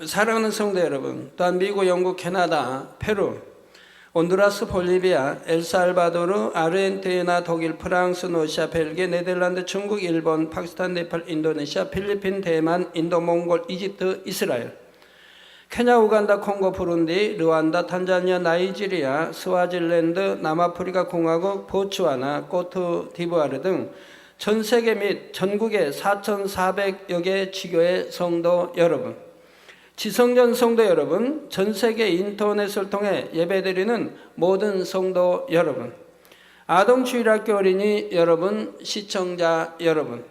사랑하는 성도 여러분, 또한 미국, 영국, 캐나다, 페루, 온두라스, 볼리비아, 엘살바도르, 아르헨티나, 독일, 프랑스, 러시아, 벨기에, 네덜란드, 중국, 일본, 파키스탄, 네팔, 인도네시아, 필리핀, 대만, 인도, 몽골, 이집트, 이스라엘, 케냐, 우간다, 콩고, 부룬디, 르완다, 탄자니아, 나이지리아, 스와질랜드, 남아프리카 공화국, 보츠와나, 코트디부아르 등 전 세계 및 전국의 4,400여 개 지교의 성도 여러분, 지성전 성도 여러분, 전 세계 인터넷을 통해 예배드리는 모든 성도 여러분, 아동주일학교 어린이 여러분, 시청자 여러분,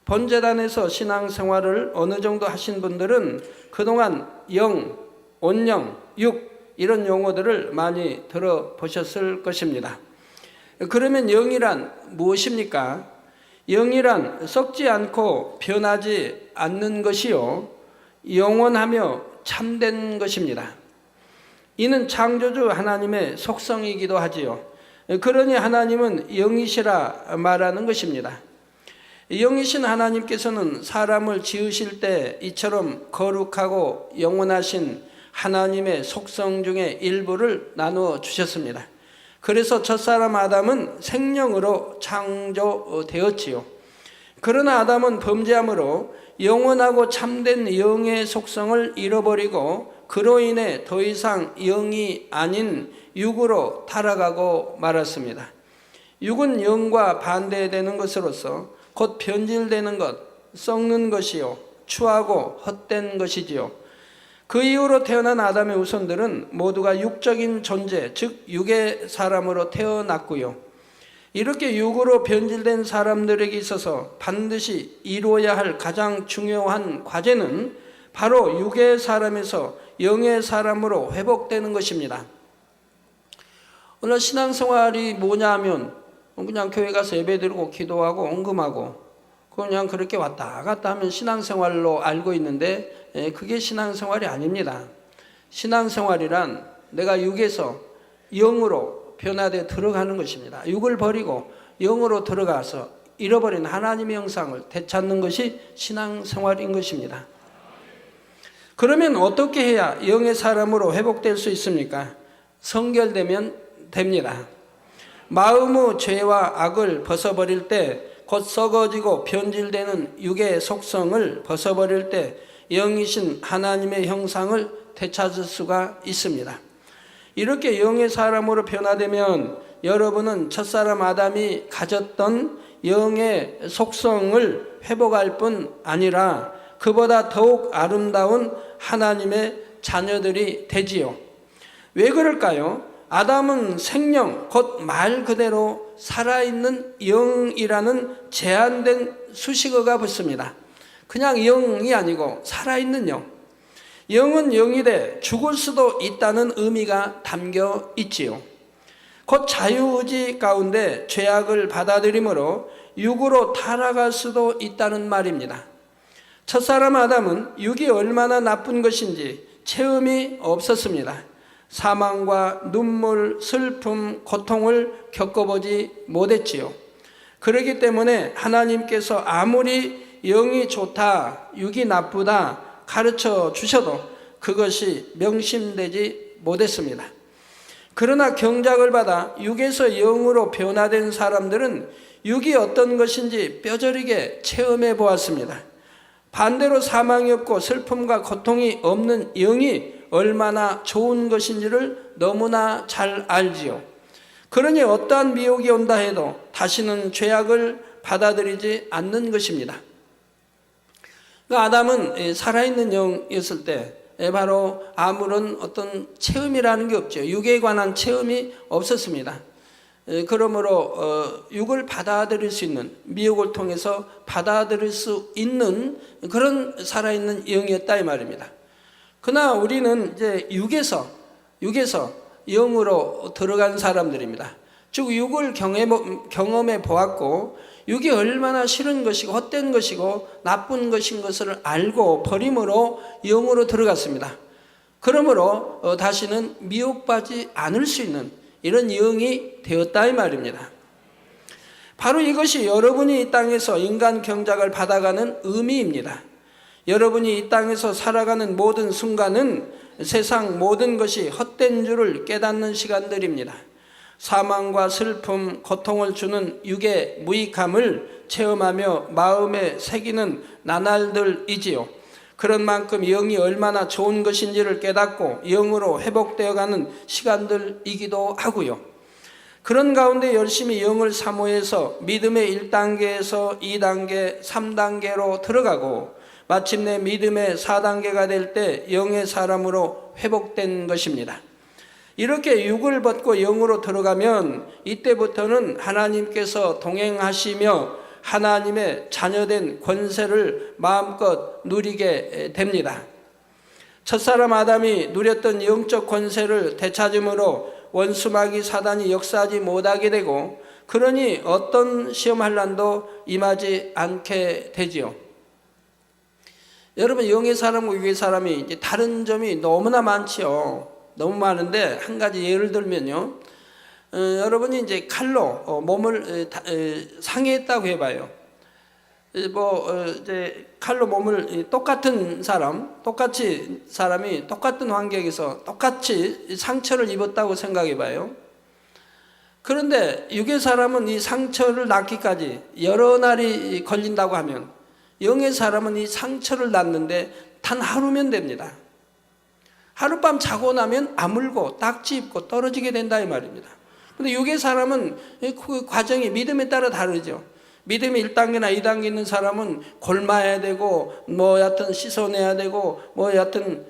본재단에서 신앙생활을 어느 정도 하신 분들은 그동안 영, 온영, 육 이런 용어들을 많이 들어보셨을 것입니다. 그러면 영이란 무엇입니까? 영이란 썩지 않고 변하지 않는 것이요 영원하며 참된 것입니다. 이는 창조주 하나님의 속성이기도 하지요. 그러니 하나님은 영이시라 말하는 것입니다. 영이신 하나님께서는 사람을 지으실 때 이처럼 거룩하고 영원하신 하나님의 속성 중에 일부를 나누어 주셨습니다. 그래서 첫사람 아담은 생명으로 창조되었지요. 그러나 아담은 범죄함으로 영원하고 참된 영의 속성을 잃어버리고 그로 인해 더 이상 영이 아닌 육으로 타락하고 말았습니다. 육은 영과 반대되는 것으로서 곧 변질되는 것, 썩는 것이요 추하고 헛된 것이지요. 그 이후로 태어난 아담의 후손들은 모두가 육적인 존재, 즉 육의 사람으로 태어났고요. 이렇게 육으로 변질된 사람들에게 있어서 반드시 이루어야 할 가장 중요한 과제는 바로 육의 사람에서 영의 사람으로 회복되는 것입니다. 오늘 신앙생활이 뭐냐 하면 그냥 교회 가서 예배드리고 기도하고 언금하고 그냥 그렇게 왔다 갔다 하면 신앙생활로 알고 있는데 그게 신앙생활이 아닙니다. 신앙생활이란 내가 육에서 영으로 변화되어 들어가는 것입니다. 육을 버리고 영으로 들어가서 잃어버린 하나님의 형상을 되찾는 것이 신앙생활인 것입니다. 그러면 어떻게 해야 영의 사람으로 회복될 수 있습니까? 성결되면 됩니다. 마음의 죄와 악을 벗어버릴 때 곧 썩어지고 변질되는 육의 속성을 벗어버릴 때 영이신 하나님의 형상을 되찾을 수가 있습니다. 이렇게 영의 사람으로 변화되면 여러분은 첫사람 아담이 가졌던 영의 속성을 회복할 뿐 아니라 그보다 더욱 아름다운 하나님의 자녀들이 되지요. 왜 그럴까요? 아담은 생명, 곧 말 그대로 살아있는 영이라는 제한된 수식어가 붙습니다. 그냥 영이 아니고 살아있는 영. 영은 영이되 죽을 수도 있다는 의미가 담겨 있지요. 곧 자유의지 가운데 죄악을 받아들이므로 육으로 타락할 수도 있다는 말입니다. 첫사람 아담은 육이 얼마나 나쁜 것인지 체험이 없었습니다. 사망과 눈물, 슬픔, 고통을 겪어보지 못했지요. 그렇기 때문에 하나님께서 아무리 영이 좋다, 육이 나쁘다 가르쳐 주셔도 그것이 명심되지 못했습니다. 그러나 경작을 받아 육에서 영으로 변화된 사람들은 육이 어떤 것인지 뼈저리게 체험해 보았습니다. 반대로 사망이 없고 슬픔과 고통이 없는 영이 얼마나 좋은 것인지를 너무나 잘 알지요. 그러니 어떠한 미혹이 온다 해도 다시는 죄악을 받아들이지 않는 것입니다. 아담은 살아있는 영이었을 때 바로 아무런 어떤 체험이라는 게 없죠. 육에 관한 체험이 없었습니다. 그러므로 육을 받아들일 수 있는, 미혹을 통해서 받아들일 수 있는 그런 살아있는 영이었다 이 말입니다. 그러나 우리는 이제 육에서 영으로 들어간 사람들입니다. 즉 육을 경험해 보았고 육이 얼마나 싫은 것이고 헛된 것이고 나쁜 것인 것을 알고 버림으로 영으로 들어갔습니다. 그러므로 다시는 미혹받지 않을 수 있는 이런 영이 되었다 이 말입니다. 바로 이것이 여러분이 이 땅에서 인간 경작을 받아가는 의미입니다. 여러분이 이 땅에서 살아가는 모든 순간은 세상 모든 것이 헛된 줄을 깨닫는 시간들입니다. 사망과 슬픔, 고통을 주는 육의 무익함을 체험하며 마음에 새기는 나날들이지요. 그런 만큼 영이 얼마나 좋은 것인지를 깨닫고 영으로 회복되어가는 시간들이기도 하고요. 그런 가운데 열심히 영을 사모해서 믿음의 1단계에서 2단계, 3단계로 들어가고 마침내 믿음의 4단계가 될 때 영의 사람으로 회복된 것입니다. 이렇게 육을 벗고 영으로 들어가면 이때부터는 하나님께서 동행하시며 하나님의 자녀된 권세를 마음껏 누리게 됩니다. 첫사람 아담이 누렸던 영적 권세를 되찾음으로 원수마귀 사단이 역사하지 못하게 되고, 그러니 어떤 시험환난도 임하지 않게 되지요. 여러분, 영의 사람과 육의 사람이 이제 다른 점이 너무나 많지요. 너무 많은데 한 가지 예를 들면요, 여러분이 이제 칼로 몸을 상해했다고 해봐요. 이제 칼로 몸을 똑같은 사람이 똑같은 환경에서 똑같이 상처를 입었다고 생각해봐요. 그런데 육의 사람은 이 상처를 낫기까지 여러 날이 걸린다고 하면, 영의 사람은 이 상처를 낫는데 단 하루면 됩니다. 하룻밤 자고 나면 아물고 딱지 입고 떨어지게 된다 이 말입니다. 근데 육의 사람은 그 과정이 믿음에 따라 다르죠. 믿음이 1단계나 2단계 있는 사람은 골마야 되고 여하튼 씻어내야 되고 여하튼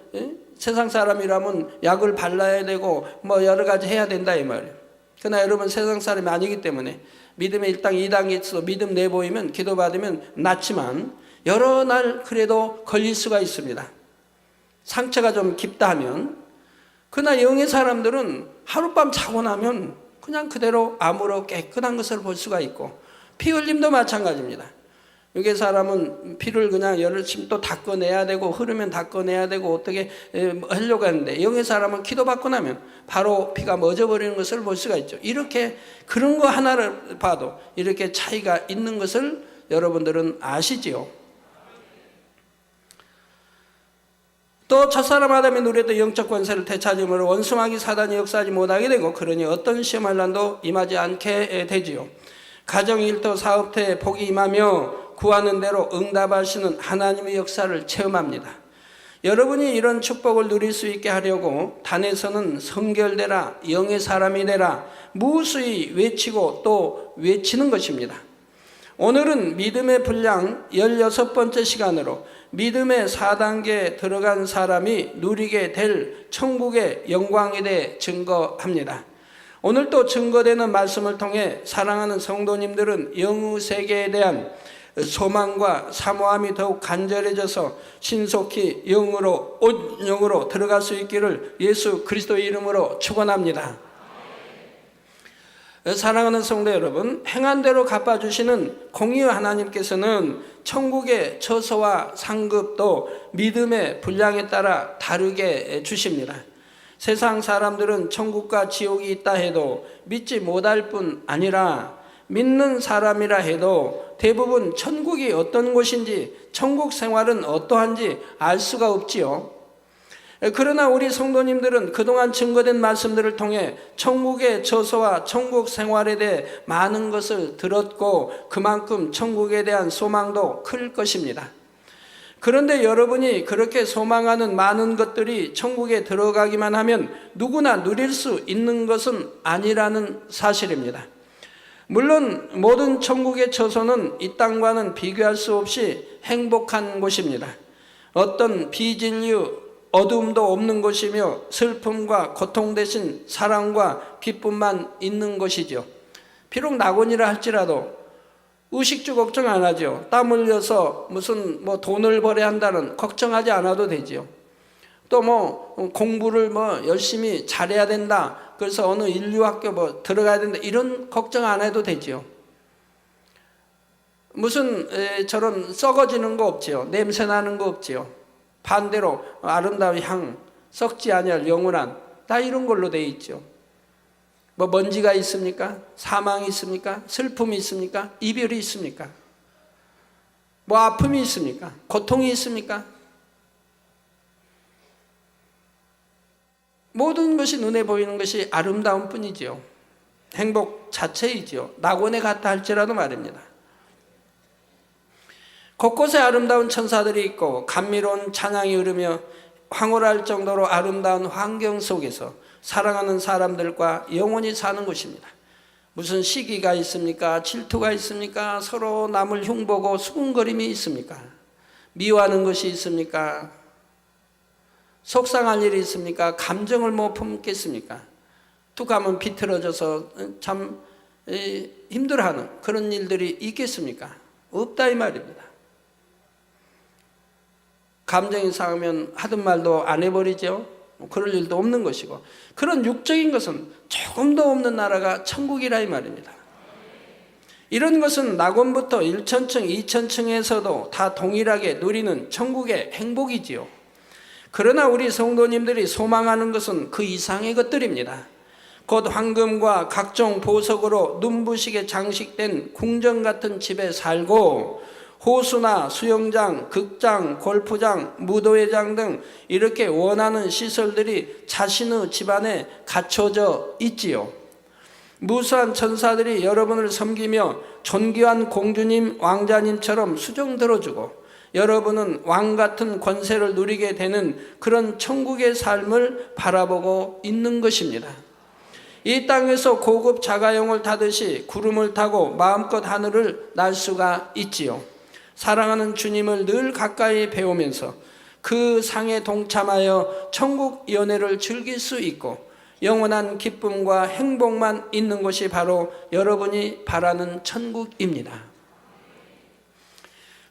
세상 사람이라면 약을 발라야 되고 여러 가지 해야 된다 이 말이에요. 그러나 여러분 세상 사람이 아니기 때문에 믿음의 1단계 2단계에서 믿음 내보이면 기도받으면 낫지만 여러 날 그래도 걸릴 수가 있습니다. 상처가 좀 깊다 하면. 그러나 영의 사람들은 하룻밤 자고 나면 그냥 그대로 암으로 깨끗한 것을 볼 수가 있고, 피 흘림도 마찬가지입니다. 육의 사람은 피를 그냥 열심히 또 닦아내야 되고 흐르면 닦아내야 되고 어떻게 하려고 하는데, 영의 사람은 기도받고 나면 바로 피가 멎어버리는 것을 볼 수가 있죠. 이렇게 그런 거 하나를 봐도 이렇게 차이가 있는 것을 여러분들은 아시지요. 또 첫사람 아담이 누렸던 영적 권세를 되찾음으로 원수마귀 사단이 역사하지 못하게 되고, 그러니 어떤 시험환난도 임하지 않게 되지요. 가정, 일터, 사업터에 복이 임하며 구하는 대로 응답하시는 하나님의 역사를 체험합니다. 여러분이 이런 축복을 누릴 수 있게 하려고 단에서는 성결되라, 영의 사람이 되라 무수히 외치고 또 외치는 것입니다. 오늘은 믿음의 분량 16번째 시간으로 믿음의 4단계에 들어간 사람이 누리게 될 천국의 영광에 대해 증거합니다. 오늘 또 증거되는 말씀을 통해 사랑하는 성도님들은 영의 세계에 대한 소망과 사모함이 더욱 간절해져서 신속히 영으로 영으로 들어갈 수 있기를 예수 그리스도의 이름으로 축원합니다. 사랑하는 성도 여러분, 행한 대로 갚아주시는 공의의 하나님께서는 천국의 처소와 상급도 믿음의 분량에 따라 다르게 주십니다. 세상 사람들은 천국과 지옥이 있다 해도 믿지 못할 뿐 아니라 믿는 사람이라 해도 대부분 천국이 어떤 곳인지, 천국 생활은 어떠한지 알 수가 없지요. 그러나 우리 성도님들은 그동안 증거된 말씀들을 통해 천국의 처소와 천국 생활에 대해 많은 것을 들었고 그만큼 천국에 대한 소망도 클 것입니다. 그런데 여러분이 그렇게 소망하는 많은 것들이 천국에 들어가기만 하면 누구나 누릴 수 있는 것은 아니라는 사실입니다. 물론 모든 천국의 처소는 이 땅과는 비교할 수 없이 행복한 곳입니다. 어떤 비진류, 어둠도 없는 곳이며 슬픔과 고통 대신 사랑과 기쁨만 있는 것이죠. 비록 낙원이라 할지라도 의식주 걱정 안 하죠. 땀 흘려서 무슨 돈을 벌어야 한다는 걱정하지 않아도 되죠. 또 공부를 열심히 잘해야 된다, 그래서 어느 인류학교 들어가야 된다, 이런 걱정 안 해도 되죠. 무슨 저런 썩어지는 거 없지요. 냄새 나는 거 없지요. 반대로 아름다운 향, 썩지 아니할 영원한, 다 이런 걸로 돼 있죠. 먼지가 있습니까? 사망이 있습니까? 슬픔이 있습니까? 이별이 있습니까? 뭐 아픔이 있습니까? 고통이 있습니까? 모든 것이 눈에 보이는 것이 아름다운 뿐이지요. 행복 자체이지요. 낙원에 갔다 할지라도 말입니다. 곳곳에 아름다운 천사들이 있고 감미로운 찬양이 흐르며 황홀할 정도로 아름다운 환경 속에서 사랑하는 사람들과 영원히 사는 것입니다. 무슨 시기가 있습니까? 질투가 있습니까? 서로 남을 흉보고 수군거림이 있습니까? 미워하는 것이 있습니까? 속상할 일이 있습니까? 감정을 못 품겠습니까? 툭 하면 비틀어져서 참 힘들어하는 그런 일들이 있겠습니까? 없다 이 말입니다. 감정이 상하면 하던 말도 안 해버리죠. 그럴 일도 없는 것이고, 그런 육적인 것은 조금도 없는 나라가 천국이라 이 말입니다. 이런 것은 낙원부터 1천층, 2천층에서도 다 동일하게 누리는 천국의 행복이지요. 그러나 우리 성도님들이 소망하는 것은 그 이상의 것들입니다. 곧 황금과 각종 보석으로 눈부시게 장식된 궁전 같은 집에 살고, 호수나 수영장, 극장, 골프장, 무도회장 등 이렇게 원하는 시설들이 자신의 집안에 갖춰져 있지요. 무수한 천사들이 여러분을 섬기며 존귀한 공주님, 왕자님처럼 수종 들어주고, 여러분은 왕 같은 권세를 누리게 되는 그런 천국의 삶을 바라보고 있는 것입니다. 이 땅에서 고급 자가용을 타듯이 구름을 타고 마음껏 하늘을 날 수가 있지요. 사랑하는 주님을 늘 가까이 배우면서 그 상에 동참하여 천국 연애를 즐길 수 있고, 영원한 기쁨과 행복만 있는 것이 바로 여러분이 바라는 천국입니다.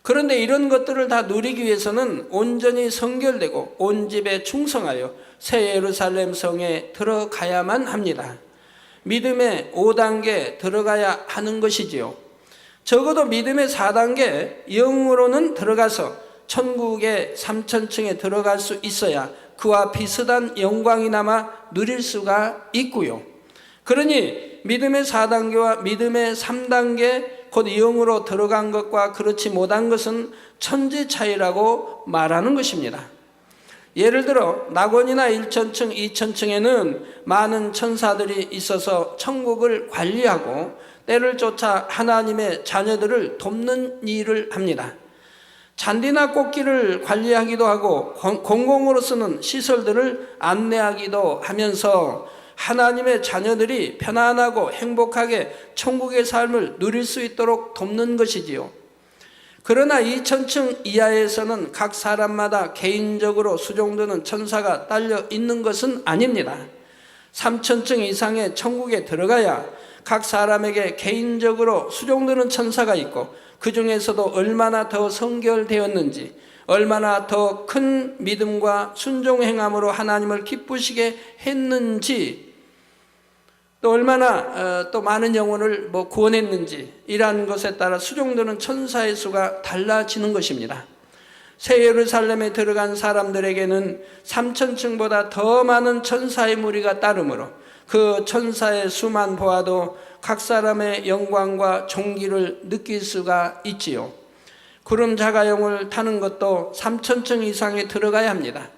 그런데 이런 것들을 다 누리기 위해서는 온전히 성결되고 온 집에 충성하여 새 예루살렘 성에 들어가야만 합니다. 믿음의 5단계 들어가야 하는 것이지요. 적어도 믿음의 4단계 영으로는 들어가서 천국의 3천층에 들어갈 수 있어야 그와 비슷한 영광이나마 누릴 수가 있고요. 그러니 믿음의 4단계와 믿음의 3단계 곧 영으로 들어간 것과 그렇지 못한 것은 천지 차이라고 말하는 것입니다. 예를 들어 낙원이나 1천층, 2천층에는 많은 천사들이 있어서 천국을 관리하고 때를 쫓아 하나님의 자녀들을 돕는 일을 합니다. 잔디나 꽃길을 관리하기도 하고 공공으로 쓰는 시설들을 안내하기도 하면서 하나님의 자녀들이 편안하고 행복하게 천국의 삶을 누릴 수 있도록 돕는 것이지요. 그러나 2천층 이하에서는 각 사람마다 개인적으로 수종드는 천사가 딸려 있는 것은 아닙니다. 3천층 이상의 천국에 들어가야 각 사람에게 개인적으로 수종드는 천사가 있고, 그 중에서도 얼마나 더 성결되었는지, 얼마나 더 큰 믿음과 순종 행함으로 하나님을 기쁘시게 했는지, 또 얼마나 또 많은 영혼을 구원했는지, 이러한 것에 따라 수종드는 천사의 수가 달라지는 것입니다. 새 예루살렘에 들어간 사람들에게는 3천층보다 더 많은 천사의 무리가 따르므로 그 천사의 수만 보아도 각 사람의 영광과 존귀를 느낄 수가 있지요. 구름 자가용을 타는 것도 3천층 이상에 들어가야 합니다.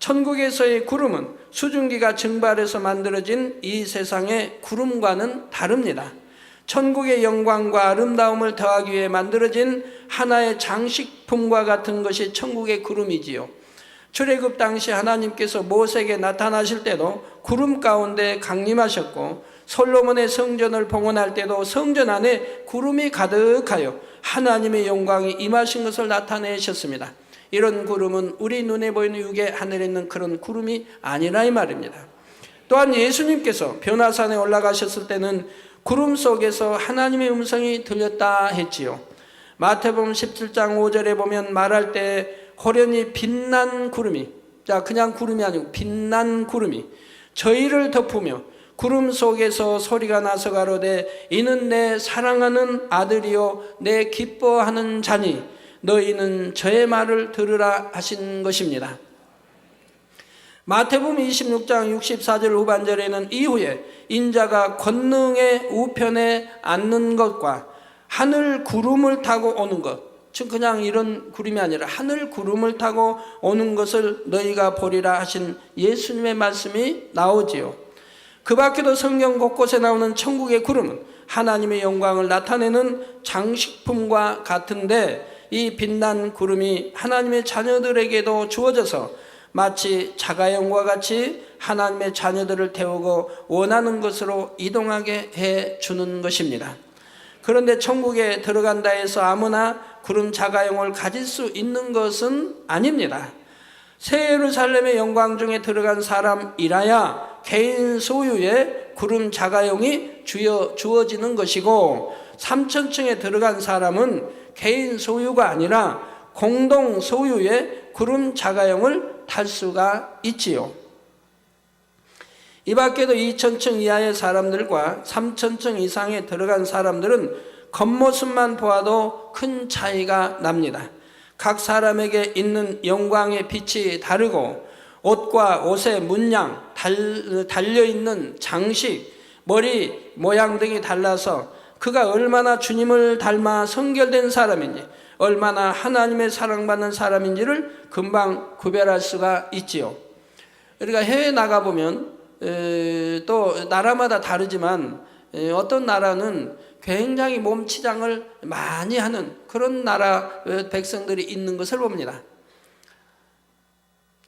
천국에서의 구름은 수증기가 증발해서 만들어진 이 세상의 구름과는 다릅니다. 천국의 영광과 아름다움을 더하기 위해 만들어진 하나의 장식품과 같은 것이 천국의 구름이지요. 출애굽 당시 하나님께서 모세에게 나타나실 때도 구름 가운데 강림하셨고, 솔로몬의 성전을 봉헌할 때도 성전 안에 구름이 가득하여 하나님의 영광이 임하신 것을 나타내셨습니다. 이런 구름은 우리 눈에 보이는 육의 하늘에 있는 그런 구름이 아니라 이 말입니다. 또한 예수님께서 변화산에 올라가셨을 때는 구름 속에서 하나님의 음성이 들렸다 했지요. 마태복음 17장 5절에 보면 말할 때 호련히 빛난 구름이, 그냥 구름이 아니고 빛난 구름이 저희를 덮으며 구름 속에서 소리가 나서 가로되 이는 내 사랑하는 아들이요 내 기뻐하는 자니 너희는 저의 말을 들으라 하신 것입니다. 마태복음 26장 64절 후반절에는 이후에 인자가 권능의 우편에 앉는 것과 하늘 구름을 타고 오는 것, 즉 그냥 이런 구름이 아니라 하늘 구름을 타고 오는 것을 너희가 보리라 하신 예수님의 말씀이 나오지요. 그 밖에도 성경 곳곳에 나오는 천국의 구름은 하나님의 영광을 나타내는 장식품과 같은데, 이 빛난 구름이 하나님의 자녀들에게도 주어져서 마치 자가용과 같이 하나님의 자녀들을 태우고 원하는 것으로 이동하게 해주는 것입니다. 그런데 천국에 들어간다 해서 아무나 구름 자가용을 가질 수 있는 것은 아닙니다. 새 예루살렘의 영광 중에 들어간 사람이라야 개인 소유의 구름 자가용이 주어지는 것이고, 3천층에 들어간 사람은 개인 소유가 아니라 공동 소유의 구름 자가용을 탈 수가 있지요. 이 밖에도 2천층 이하의 사람들과 3천층 이상에 들어간 사람들은 겉모습만 보아도 큰 차이가 납니다. 각 사람에게 있는 영광의 빛이 다르고, 옷과 옷의 문양, 달려있는 장식, 머리 모양 등이 달라서 그가 얼마나 주님을 닮아 성결된 사람인지, 얼마나 하나님의 사랑받는 사람인지를 금방 구별할 수가 있지요. 그러니까 해외 나가보면 또 나라마다 다르지만 어떤 나라는 굉장히 몸치장을 많이 하는 그런 나라 백성들이 있는 것을 봅니다.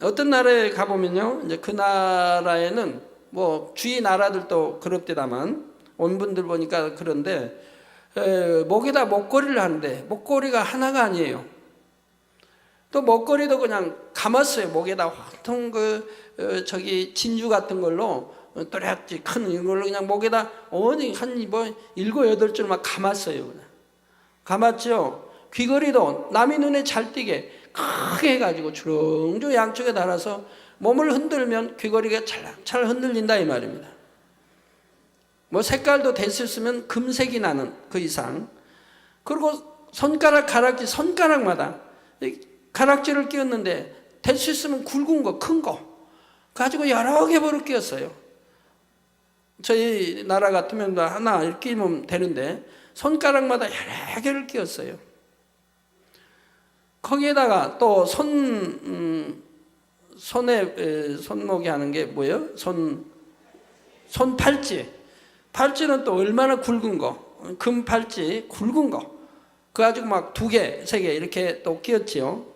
어떤 나라에 가보면요, 이제 그 나라에는 뭐 주위 나라들도 그렇대다만 온 분들 보니까 그런데 목에다 목걸이를 하는데 목걸이가 하나가 아니에요. 또 목걸이도 그냥 감았어요. 목에다 보통 저기 진주 같은 걸로 또렷이 큰 이걸로 그냥 목에다 어디 한 뭐 7, 8줄 막 감았어요. 그냥 감았죠. 귀걸이도 남의 눈에 잘 띄게 크게 해가지고 주렁주렁 양쪽에 달아서 몸을 흔들면 귀걸이가 찰랑찰랑 흔들린다 이 말입니다. 뭐 색깔도 됐었으면 금색이 나는 그 이상. 그리고 손가락 가락지 손가락마다 가락지를 끼웠는데 될 수 있으면 굵은 거, 큰 거 가지고 여러 개 버릇 끼웠어요. 저희 나라 같으면 하나 이렇게 끼면 되는데 손가락마다 여러 개를 끼웠어요. 거기에다가 또 손목에 하는 게 뭐예요? 손팔찌. 팔찌는 또 얼마나 굵은 거, 금 팔찌 굵은 거 그거 가지고 막 2개, 3개 이렇게 또 끼웠지요.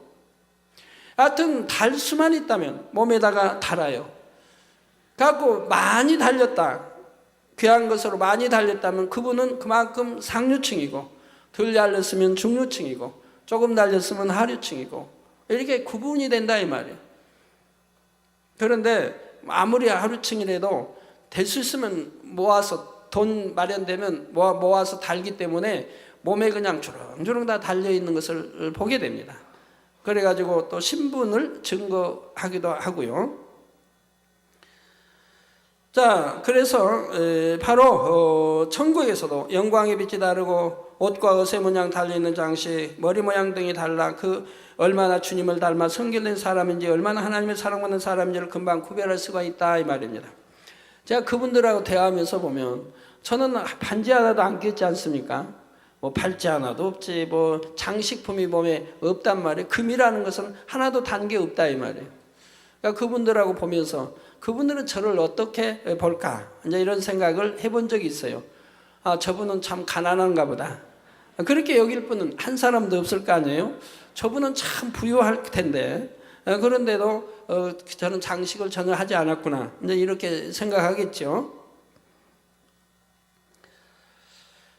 하여튼 달 수만 있다면 몸에다가 달아요. 갖고 많이 달렸다, 귀한 것으로 많이 달렸다면 그분은 그만큼 상류층이고, 덜 달렸으면 중류층이고, 조금 달렸으면 하류층이고, 이렇게 구분이 된다 이 말이에요. 그런데 아무리 하류층이라도 될 수 있으면 모아서 돈 마련되면 모아서 달기 때문에 몸에 그냥 주렁주렁 다 달려있는 것을 보게 됩니다. 그래가지고 또 신분을 증거하기도 하고요. 자, 그래서 바로 천국에서도 영광의 빛이 다르고 옷과 옷의 모양 달려있는 장식, 머리 모양 등이 달라 그 얼마나 주님을 닮아 성결된 사람인지, 얼마나 하나님의 사랑받는 사람인지를 금방 구별할 수가 있다 이 말입니다. 제가 그분들하고 대화하면서 보면 저는 반지 하나도 안 꼈지 않습니까? 뭐 팔찌 하나도 없지, 뭐 장식품이 몸에 없단 말이에요. 금이라는 것은 하나도 단 게 없다 이 말이에요. 그러니까 그분들하고 보면서 그분들은 저를 어떻게 볼까, 이제 이런 생각을 해본 적이 있어요. 아, 저분은 참 가난한가 보다. 그렇게 여길 분은 한 사람도 없을 거 아니에요. 저분은 참 부유할 텐데 그런데도 저는 장식을 전혀 하지 않았구나, 이제 이렇게 생각하겠죠.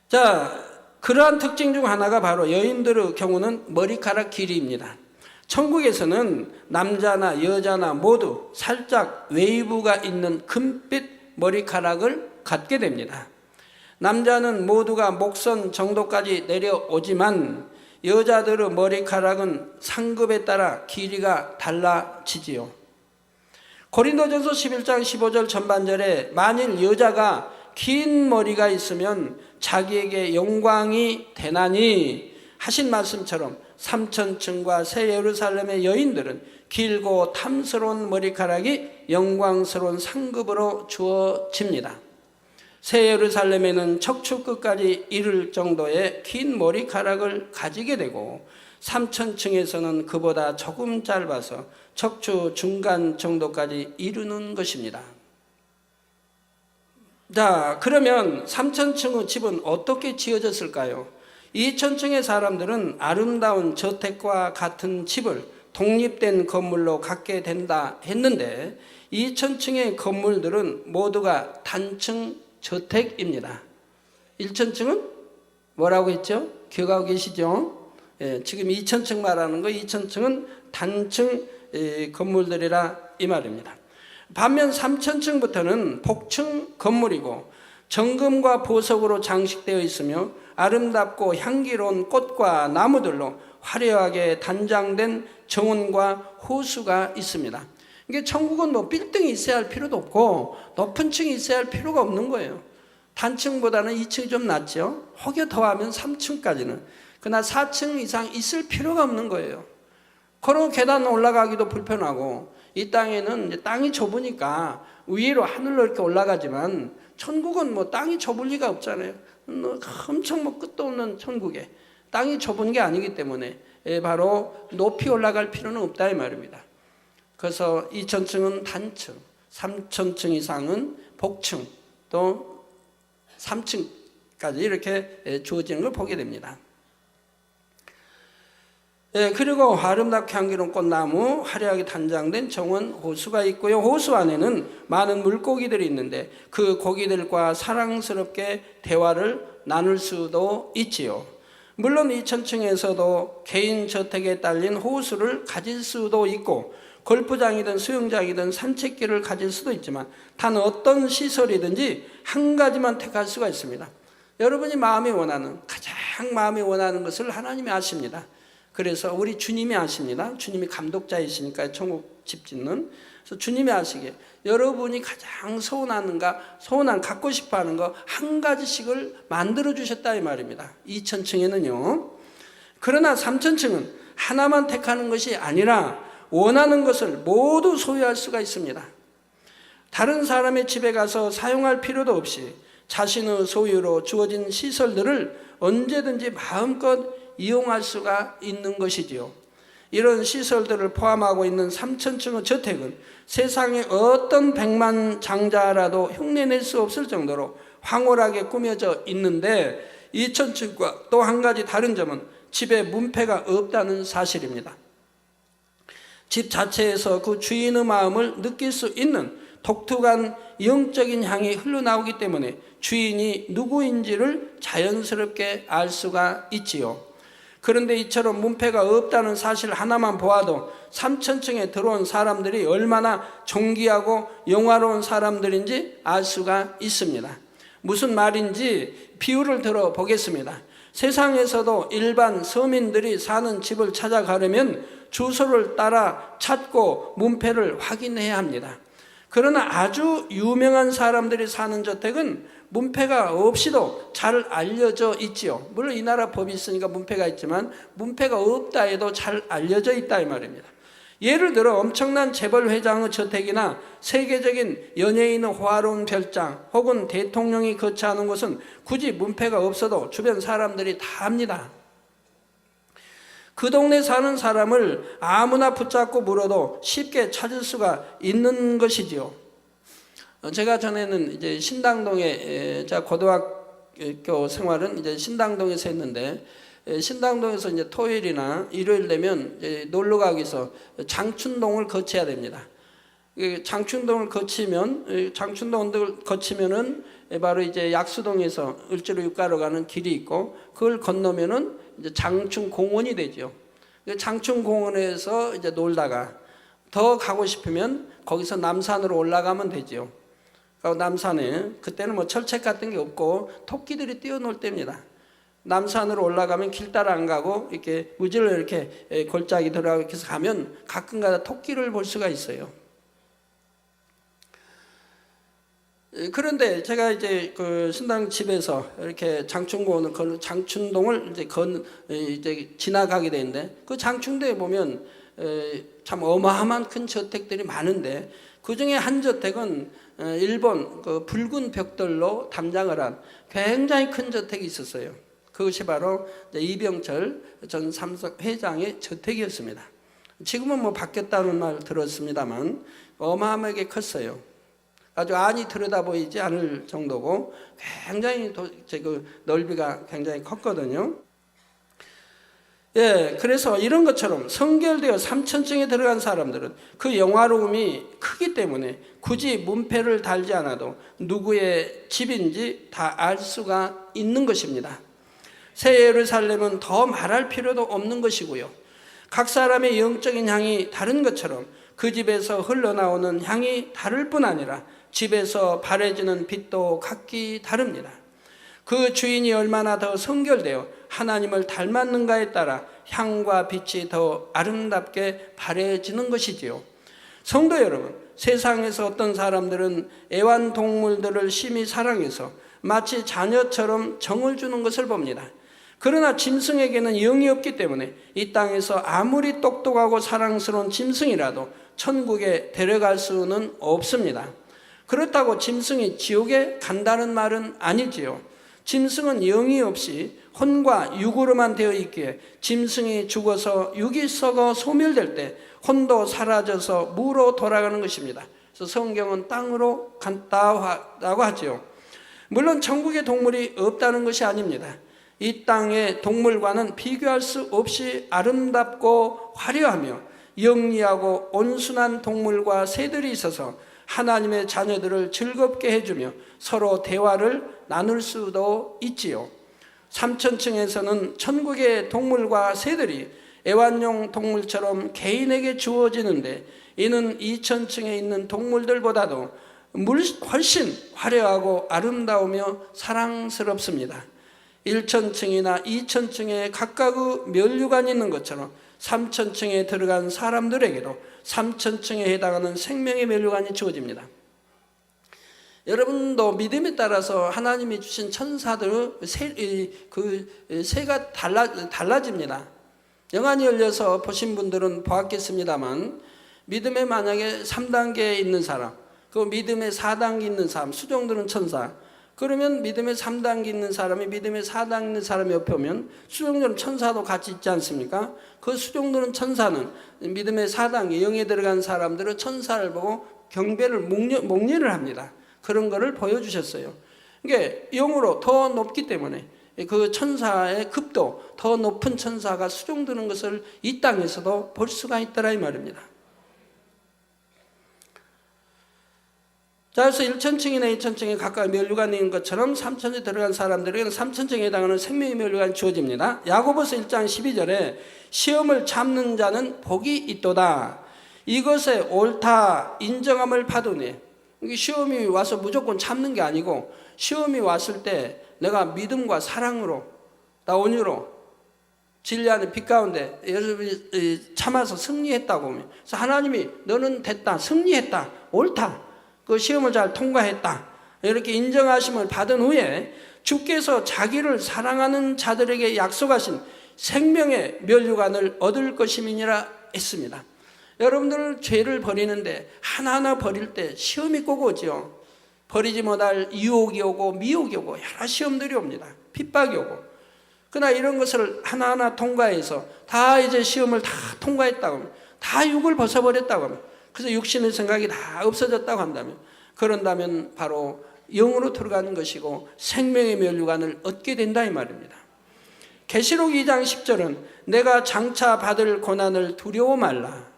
자, 그러한 특징 중 하나가 바로 여인들의 경우는 머리카락 길이입니다. 천국에서는 남자나 여자나 모두 살짝 웨이브가 있는 금빛 머리카락을 갖게 됩니다. 남자는 모두가 목선 정도까지 내려오지만 여자들의 머리카락은 상급에 따라 길이가 달라지지요. 고린도전서 11장 15절 전반절에 만일 여자가 긴 머리가 있으면 자기에게 영광이 되나니 하신 말씀처럼 3천층과 새 예루살렘의 여인들은 길고 탐스러운 머리카락이 영광스러운 상급으로 주어집니다. 새 예루살렘에는 척추 끝까지 이를 정도의 긴 머리카락을 가지게 되고 3,000층에서는 그보다 조금 짧아서 척추 중간 정도까지 이루는 것입니다. 자, 그러면 3,000층의 집은 어떻게 지어졌을까요? 2,000층의 사람들은 아름다운 저택과 같은 집을 독립된 건물로 갖게 된다 했는데 2,000층의 건물들은 모두가 단층 저택입니다. 1,000층은 뭐라고 했죠? 기억하고 계시죠? 지금 2,000층 말하는 거 2,000층은 단층 건물들이라 이 말입니다. 반면 3,000층부터는 복층 건물이고 정금과 보석으로 장식되어 있으며 아름답고 향기로운 꽃과 나무들로 화려하게 단장된 정원과 호수가 있습니다. 이게 천국은 뭐 빌딩이 있어야 할 필요도 없고 높은 층이 있어야 할 필요가 없는 거예요. 단층보다는 2층이 좀 낫죠. 혹여 더하면 3층까지는. 그러나 4층 이상 있을 필요가 없는 거예요. 그리고 계단 올라가기도 불편하고 이 땅에는 이제 땅이 좁으니까 위로 하늘로 이렇게 올라가지만 천국은 뭐 땅이 좁을 리가 없잖아요. 엄청 뭐 끝도 없는 천국에 땅이 좁은 게 아니기 때문에 바로 높이 올라갈 필요는 없다 이 말입니다. 그래서 2,000층은 단층, 3,000층 이상은 복층, 또 3층까지 이렇게 주어지는 걸 보게 됩니다. 그리고 아름답게 향기로운 꽃나무, 화려하게 단장된 정원, 호수가 있고요. 호수 안에는 많은 물고기들이 있는데 그 고기들과 사랑스럽게 대화를 나눌 수도 있지요. 물론 2,000층에서도 개인 저택에 딸린 호수를 가질 수도 있고 골프장이든 수영장이든 산책길을 가질 수도 있지만 단 어떤 시설이든지 한 가지만 택할 수가 있습니다. 여러분이 가장 마음이 원하는 것을 하나님이 아십니다. 그래서 우리 주님이 아십니다. 주님이 감독자이시니까 천국 집 짓는. 그래서 주님이 아시기에 여러분이 가장 갖고 싶어 하는 거 한 가지씩을 만들어 주셨다 이 말입니다. 2,000층에는요. 그러나 3,000층은 하나만 택하는 것이 아니라 원하는 것을 모두 소유할 수가 있습니다. 다른 사람의 집에 가서 사용할 필요도 없이 자신의 소유로 주어진 시설들을 언제든지 마음껏 이용할 수가 있는 것이지요. 이런 시설들을 포함하고 있는 3,000층의 저택은 세상의 어떤 백만장자라도 흉내낼 수 없을 정도로 황홀하게 꾸며져 있는데 2,000층과 또 한 가지 다른 점은 집에 문패가 없다는 사실입니다. 집 자체에서 그 주인의 마음을 느낄 수 있는 독특한 영적인 향이 흘러나오기 때문에 주인이 누구인지를 자연스럽게 알 수가 있지요. 그런데 이처럼 문패가 없다는 사실 하나만 보아도 3,000층에 들어온 사람들이 얼마나 존귀하고 영화로운 사람들인지 알 수가 있습니다. 무슨 말인지 비유를 들어보겠습니다. 세상에서도 일반 서민들이 사는 집을 찾아가려면 주소를 따라 찾고 문패를 확인해야 합니다. 그러나 아주 유명한 사람들이 사는 저택은 문패가 없이도 잘 알려져 있지요. 물론 이 나라 법이 있으니까 문패가 있지만 문패가 없다 해도 잘 알려져 있다 이 말입니다. 예를 들어 엄청난 재벌 회장의 저택이나 세계적인 연예인의 화려한 별장 혹은 대통령이 거처하는 곳은 굳이 문패가 없어도 주변 사람들이 다 압니다. 그 동네 사는 사람을 아무나 붙잡고 물어도 쉽게 찾을 수가 있는 것이지요. 제가 전에는 이제 신당동에 제가 고등학교 생활은 이제 신당동에서 했는데 신당동에서 이제 토요일이나 일요일 되면 이제 놀러 가기 위해서 장춘동을 거쳐야 됩니다. 장춘동을 거치면은 바로 이제 약수동에서 을지로 육가로 가는 길이 있고 그걸 건너면은 이제 장춘공원이 되죠. 장춘공원에서 이제 놀다가 더 가고 싶으면 거기서 남산으로 올라가면 되죠. 남산에 그때는 뭐 철책 같은 게 없고 토끼들이 뛰어놀 때입니다. 남산으로 올라가면 길 따라 안 가고 이렇게 무질러 이렇게 골짜기 들어가고 이렇게 해서 가면 가끔가다 토끼를 볼 수가 있어요. 그런데 제가 이제 그 신당 집에서 이렇게 장춘공원을 장춘동을 이제 지나가게 되는데 그 장춘도에 보면 참 어마어마한 큰 저택들이 많은데 그 중에 한 저택은 일본 그 붉은 벽돌로 담장을 한 굉장히 큰 저택이 있었어요. 그것이 바로 이병철 전 삼성 회장의 저택이었습니다. 지금은 뭐 바뀌었다는 말 들었습니다만 어마어마하게 컸어요. 아주 안이 들여다 보이지 않을 정도고 굉장히 그 넓이가 굉장히 컸거든요. 예, 그래서 이런 것처럼 성결되어 3천층에 들어간 사람들은 그 영화로움이 크기 때문에 굳이 문패를 달지 않아도 누구의 집인지 다 알 수가 있는 것입니다. 새 예루살렘은 더 말할 필요도 없는 것이고요. 각 사람의 영적인 향이 다른 것처럼 그 집에서 흘러나오는 향이 다를 뿐 아니라 집에서 발해지는 빛도 각기 다릅니다. 그 주인이 얼마나 더 성결되어 하나님을 닮았는가에 따라 향과 빛이 더 아름답게 발해지는 것이지요. 성도 여러분, 세상에서 어떤 사람들은 애완동물들을 심히 사랑해서 마치 자녀처럼 정을 주는 것을 봅니다. 그러나 짐승에게는 영이 없기 때문에 이 땅에서 아무리 똑똑하고 사랑스러운 짐승이라도 천국에 데려갈 수는 없습니다. 그렇다고 짐승이 지옥에 간다는 말은 아니지요. 짐승은 영이 없이 혼과 육으로만 되어 있기에 짐승이 죽어서 육이 썩어 소멸될 때 혼도 사라져서 무로 돌아가는 것입니다. 그래서 성경은 땅으로 간다고 하지요. 물론 천국에 동물이 없다는 것이 아닙니다. 이 땅의 동물과는 비교할 수 없이 아름답고 화려하며 영리하고 온순한 동물과 새들이 있어서 하나님의 자녀들을 즐겁게 해주며 서로 대화를 나눌 수도 있지요. 3천층에서는 천국의 동물과 새들이 애완용 동물처럼 개인에게 주어지는데 이는 2천층에 있는 동물들보다도 훨씬 화려하고 아름다우며 사랑스럽습니다. 1천층이나 2천층에 각각의 면류관이 있는 것처럼 3천층에 들어간 사람들에게도 3천층에 해당하는 생명의 면류관이 주어집니다. 여러분도 믿음에 따라서 하나님이 주신 천사들 새가 달라집니다. 영안이 열려서 보신 분들은 보았겠습니다만 믿음에 만약에 3단계에 있는 사람, 그 믿음에 4단계 있는 사람, 수종들은 천사, 그러면 믿음의 3단계 있는 사람이 믿음의 4단계 있는 사람이 옆에 오면 수종들은 천사도 같이 있지 않습니까? 그 수종들은 천사는 믿음의 4단계 영에 들어간 사람들은 천사를 보고 경배를 목례를 합니다. 그런 거를 보여주셨어요. 이게 영으로 더 높기 때문에 그 천사의 급도 더 높은 천사가 수종드는 것을 이 땅에서도 볼 수가 있더라 이 말입니다. 자, 그래서 1천층이나 2천층에 가까이 면류관이 있는 것처럼 3천층에 들어간 사람들에게는 3천층에 해당하는 생명의 면류관이 주어집니다. 야고보서 1장 12절에 시험을 참는 자는 복이 있도다. 이것에 옳다 인정함을 받으니, 이게 시험이 와서 무조건 참는 게 아니고 시험이 왔을 때 내가 믿음과 사랑으로 온유로 진리 안에 빛 가운데 여러분이 참아서 승리했다고 하면, 그래서 하나님이 너는 됐다, 승리했다, 옳다, 그 시험을 잘 통과했다 이렇게 인정하심을 받은 후에 주께서 자기를 사랑하는 자들에게 약속하신 생명의 면류관을 얻을 것임이니라 했습니다. 여러분들 죄를 버리는데 하나하나 버릴 때 시험이 꼭 오죠. 버리지 못할 유혹이 오고 미혹이 오고 여러 시험들이 옵니다. 핍박이 오고. 그러나 이런 것을 하나하나 통과해서 다 이제 시험을 다 통과했다고 하면, 다 육을 벗어버렸다고 하면, 그래서 육신의 생각이 다 없어졌다고 한다면, 그런다면 바로 영으로 들어가는 것이고 생명의 면류관을 얻게 된다 이 말입니다. 계시록 2장 10절은 내가 장차 받을 고난을 두려워 말라.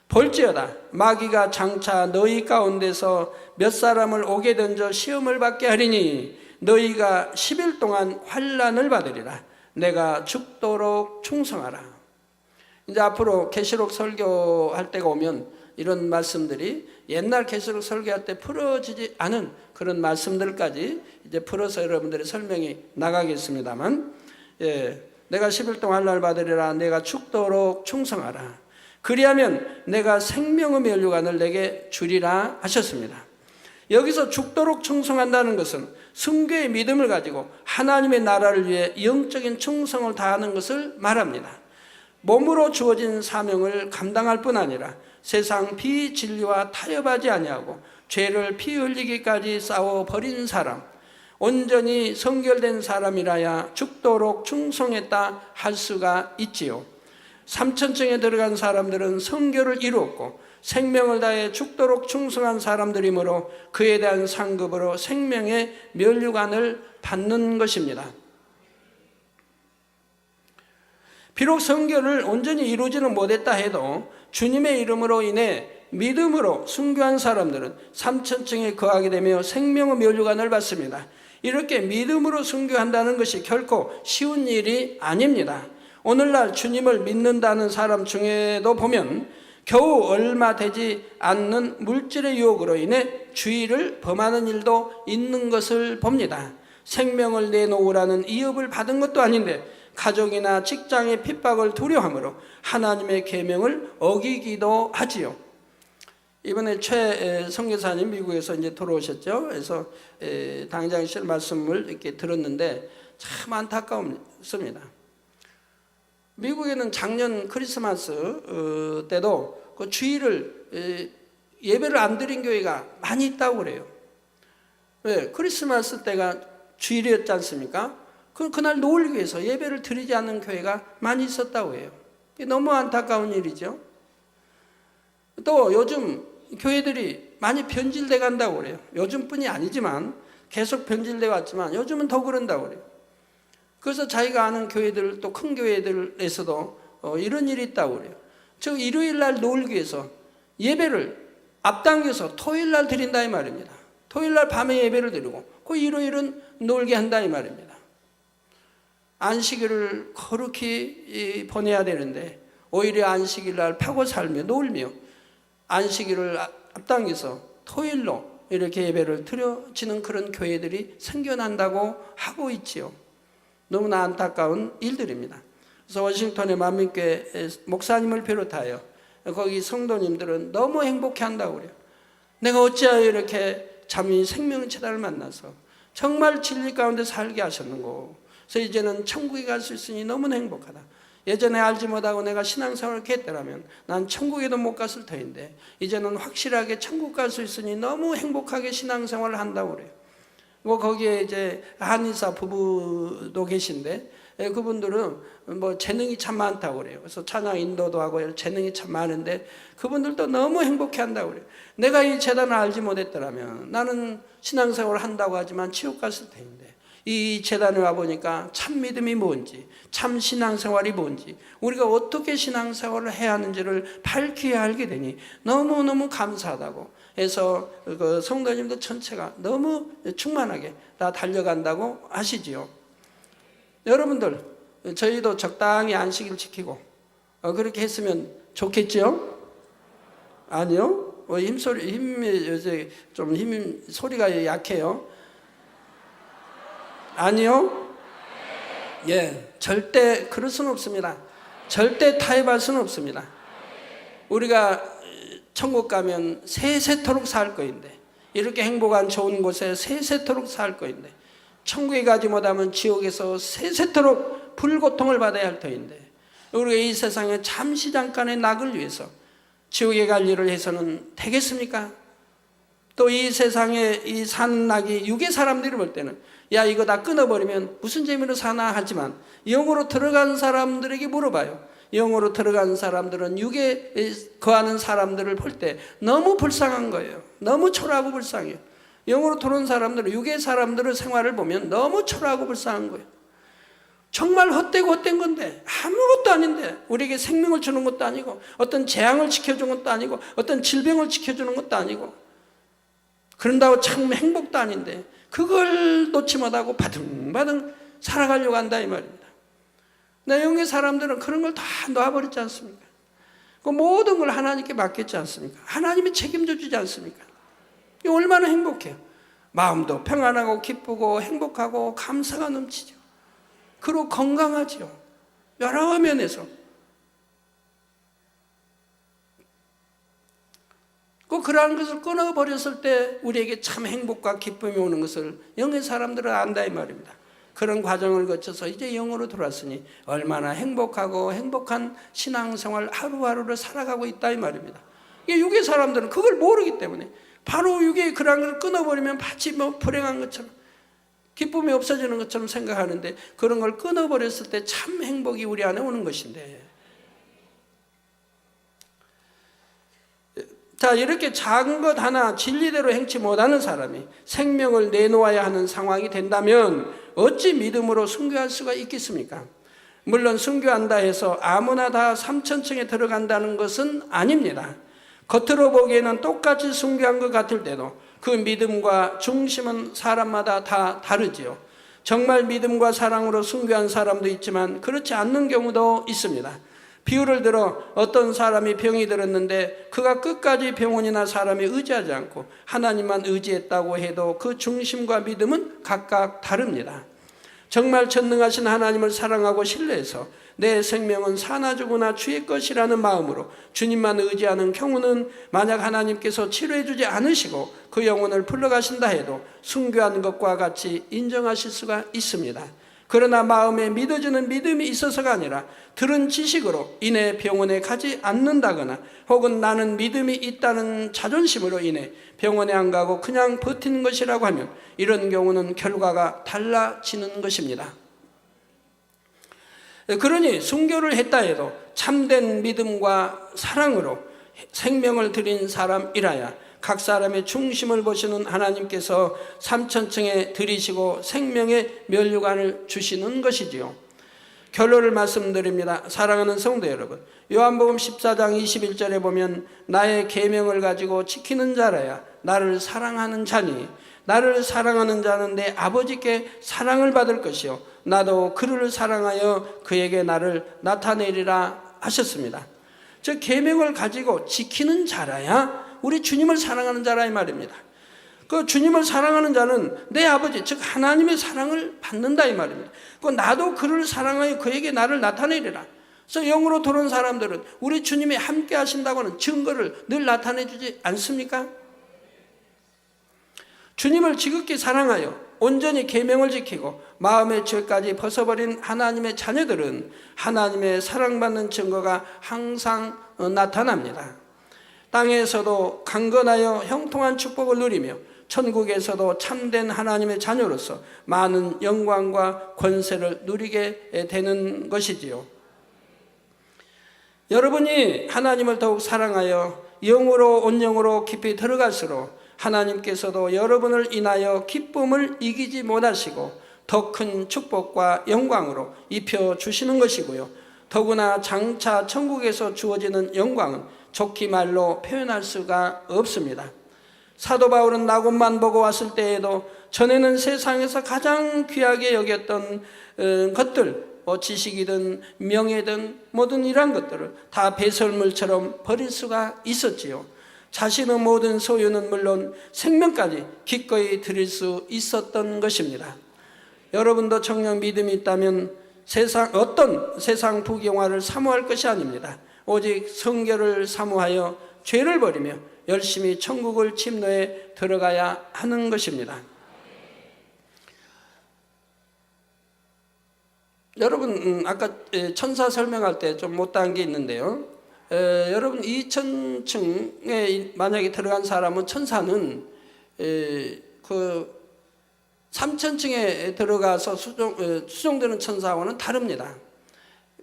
볼지어다 마귀가 장차 너희 가운데서 몇 사람을 오게 던져 시험을 받게 하리니 너희가 10일 동안 환난을 받으리라. 내가 죽도록 충성하라. 이제 앞으로 계시록 설교할 때가 오면 이런 말씀들이 옛날 계시록 설교할 때 풀어지지 않은 그런 말씀들까지 이제 풀어서 여러분들의 설명이 나가겠습니다만, 내가 10일 동안 환난을 받으리라. 내가 죽도록 충성하라. 그리하면 내가 생명의 면류관을 내게 주리라 하셨습니다. 여기서 죽도록 충성한다는 것은 순교의 믿음을 가지고 하나님의 나라를 위해 영적인 충성을 다하는 것을 말합니다. 몸으로 주어진 사명을 감당할 뿐 아니라 세상 비진리와 타협하지 아니하고 죄를 피 흘리기까지 싸워 버린 사람, 온전히 성결된 사람이라야 죽도록 충성했다 할 수가 있지요. 삼천층에 들어간 사람들은 성결을 이루었고 생명을 다해 죽도록 충성한 사람들이므로 그에 대한 상급으로 생명의 면류관을 받는 것입니다. 비록 성결을 온전히 이루지는 못했다 해도 주님의 이름으로 인해 믿음으로 순교한 사람들은 삼천층에 거하게 되며 생명의 면류관을 받습니다. 이렇게 믿음으로 순교한다는 것이 결코 쉬운 일이 아닙니다. 오늘날 주님을 믿는다는 사람 중에도 보면 겨우 얼마 되지 않는 물질의 유혹으로 인해 주의를 범하는 일도 있는 것을 봅니다. 생명을 내놓으라는 이업을 받은 것도 아닌데 가족이나 직장의 핍박을 두려워하므로 하나님의 계명을 어기기도 하지요. 이번에 최 선교사님 미국에서 이제 돌아오셨죠. 그래서 당장실 말씀을 이렇게 들었는데 참 안타까웠습니다. 미국에는 작년 크리스마스 때도 그 주일을 예배를 안 드린 교회가 많이 있다고 그래요. 왜? 크리스마스 때가 주일이었지 않습니까? 그날 노을 위해서 예배를 드리지 않는 교회가 많이 있었다고 해요. 너무 안타까운 일이죠. 또 요즘 교회들이 많이 변질돼 간다고 그래요. 요즘뿐이 아니지만 계속 변질돼 왔지만 요즘은 더 그런다고 그래요. 그래서 자기가 아는 교회들, 또 큰 교회들에서도 이런 일이 있다고 그래요. 즉 일요일 날 놀기 위해서 예배를 앞당겨서 토요일 날 드린다 이 말입니다. 토요일 날 밤에 예배를 드리고 그 일요일은 놀게 한다 이 말입니다. 안식일을 거룩히 보내야 되는데 오히려 안식일 날 파고 살며 놀며 안식일을 앞당겨서 토요일로 이렇게 예배를 드려지는 그런 교회들이 생겨난다고 하고 있지요. 너무나 안타까운 일들입니다. 그래서 워싱턴의 만민교회 목사님을 비롯하여 거기 성도님들은 너무 행복해한다고 그래요. 내가 어찌하여 이렇게 참이 생명체단을 만나서 정말 진리 가운데 살게 하셨는고. 그래서 이제는 천국에 갈 수 있으니 너무나 행복하다. 예전에 알지 못하고 내가 신앙생활을 했더라면 난 천국에도 못 갔을 터인데 이제는 확실하게 천국 갈 수 있으니 너무 행복하게 신앙생활을 한다고 그래요. 뭐 거기에 이제 한의사 부부도 계신데 그분들은 뭐 재능이 참 많다고 그래요. 그래서 찬양 인도도 하고 재능이 참 많은데 그분들도 너무 행복해 한다고 그래요. 내가 이 재단을 알지 못했더라면 나는 신앙생활을 한다고 하지만 지옥 갔을 텐데 이 재단에 와보니까 참 믿음이 뭔지, 참 신앙생활이 뭔지, 우리가 어떻게 신앙생활을 해야 하는지를 밝히 알게 되니 너무너무 감사하다고 해서 그 성도님들 전체가 너무 충만하게 다 달려간다고 하시지요. 여러분들, 저희도 적당히 안식일 지키고 그렇게 했으면 좋겠지요? 아니요? 소리가 약해요. 아니요? 예, 절대 그럴 수는 없습니다. 절대 타협할 수는 없습니다. 우리가 천국 가면 세세토록 살 거인데 이렇게 행복한 좋은 곳에 세세토록 살 거인데 천국에 가지 못하면 지옥에서 세세토록 불고통을 받아야 할 터인데 우리가 이 세상에 잠시 잠깐의 낙을 위해서 지옥에 갈 일을 해서는 되겠습니까? 또 이 세상에 이 사는 낙이 육의 사람들이 볼 때는 야 이거 다 끊어버리면 무슨 재미로 사나 하지만 영으로 들어간 사람들에게 물어봐요. 영으로 들어간 사람들은 육에 거하는 사람들을 볼 때 너무 불쌍한 거예요. 너무 초라하고 불쌍해요. 영으로 들어온 사람들은 육의 사람들의 생활을 보면 너무 초라하고 불쌍한 거예요. 정말 헛되고 헛된 건데 아무것도 아닌데 우리에게 생명을 주는 것도 아니고 어떤 재앙을 지켜주는 것도 아니고 어떤 질병을 지켜주는 것도 아니고 그런다고 참 행복도 아닌데 그걸 놓지 못하고 바등바등 살아가려고 한다 이 말입니다. 내 영의 사람들은 그런 걸 다 놔버리지 않습니까? 그 모든 걸 하나님께 맡겼지 않습니까? 하나님이 책임져 주지 않습니까? 이 얼마나 행복해요. 마음도 평안하고 기쁘고 행복하고 감사가 넘치죠. 그리고 건강하죠. 여러 면에서. 그러한 것을 끊어버렸을 때 우리에게 참 행복과 기쁨이 오는 것을 영의 사람들은 안다 이 말입니다. 그런 과정을 거쳐서 이제 영으로 들어왔으니 얼마나 행복하고 행복한 신앙생활 하루하루를 살아가고 있다 이 말입니다. 이게 육의 사람들은 그걸 모르기 때문에 바로 육의 그런 걸 끊어버리면 마치 뭐 불행한 것처럼 기쁨이 없어지는 것처럼 생각하는데 그런 걸 끊어버렸을 때 참 행복이 우리 안에 오는 것인데, 자, 이렇게 작은 것 하나 진리대로 행치 못하는 사람이 생명을 내놓아야 하는 상황이 된다면 어찌 믿음으로 순교할 수가 있겠습니까? 물론 순교한다 해서 아무나 다 삼천층에 들어간다는 것은 아닙니다. 겉으로 보기에는 똑같이 순교한 것 같을 때도 그 믿음과 중심은 사람마다 다 다르지요. 정말 믿음과 사랑으로 순교한 사람도 있지만 그렇지 않는 경우도 있습니다. 비유를 들어 어떤 사람이 병이 들었는데 그가 끝까지 병원이나 사람에 의지하지 않고 하나님만 의지했다고 해도 그 중심과 믿음은 각각 다릅니다. 정말 전능하신 하나님을 사랑하고 신뢰해서 내 생명은 사나 죽으나 주의 것이라는 마음으로 주님만 의지하는 경우는 만약 하나님께서 치료해 주지 않으시고 그 영혼을 불러가신다 해도 순교한 것과 같이 인정하실 수가 있습니다. 그러나 마음에 믿어지는 믿음이 있어서가 아니라 들은 지식으로 인해 병원에 가지 않는다거나 혹은 나는 믿음이 있다는 자존심으로 인해 병원에 안 가고 그냥 버티는 것이라고 하면 이런 경우는 결과가 달라지는 것입니다. 그러니 순교를 했다 해도 참된 믿음과 사랑으로 생명을 드린 사람이라야 각 사람의 중심을 보시는 하나님께서 삼천층에 들이시고 생명의 면류관을 주시는 것이지요. 결론을 말씀드립니다. 사랑하는 성도 여러분, 요한복음 14장 21절에 보면 나의 계명을 가지고 지키는 자라야 나를 사랑하는 자니 나를 사랑하는 자는 내 아버지께 사랑을 받을 것이요 나도 그를 사랑하여 그에게 나를 나타내리라 하셨습니다. 즉 계명을 가지고 지키는 자라야 우리 주님을 사랑하는 자라 이 말입니다. 그 주님을 사랑하는 자는 내 아버지 즉 하나님의 사랑을 받는다 이 말입니다. 그 나도 그를 사랑하여 그에게 나를 나타내리라. 그래서 영으로 들어온 사람들은 우리 주님이 함께 하신다고 하는 증거를 늘 나타내 주지 않습니까? 주님을 지극히 사랑하여 온전히 계명을 지키고 마음의 죄까지 벗어버린 하나님의 자녀들은 하나님의 사랑받는 증거가 항상 나타납니다. 땅에서도 강건하여 형통한 축복을 누리며 천국에서도 참된 하나님의 자녀로서 많은 영광과 권세를 누리게 되는 것이지요. 여러분이 하나님을 더욱 사랑하여 영으로 온영으로 깊이 들어갈수록 하나님께서도 여러분을 인하여 기쁨을 이기지 못하시고 더 큰 축복과 영광으로 입혀주시는 것이고요. 더구나 장차 천국에서 주어지는 영광은 좋게 말로 표현할 수가 없습니다. 사도 바울은 낙원만 보고 왔을 때에도 전에는 세상에서 가장 귀하게 여겼던 것들, 지식이든 명예든 모든 이러한 것들을 다 배설물처럼 버릴 수가 있었지요. 자신의 모든 소유는 물론 생명까지 기꺼이 드릴 수 있었던 것입니다. 여러분도 정녕 믿음이 있다면 어떤 세상 부경화를 사모할 것이 아닙니다. 오직 성결을 사모하여 죄를 버리며 열심히 천국을 침노해 들어가야 하는 것입니다. 여러분 아까 천사 설명할 때 좀 못다한 게 있는데요. 여러분 2000층에 만약에 들어간 사람은 천사는 그 3000층에 들어가서 수종되는 천사와는 다릅니다.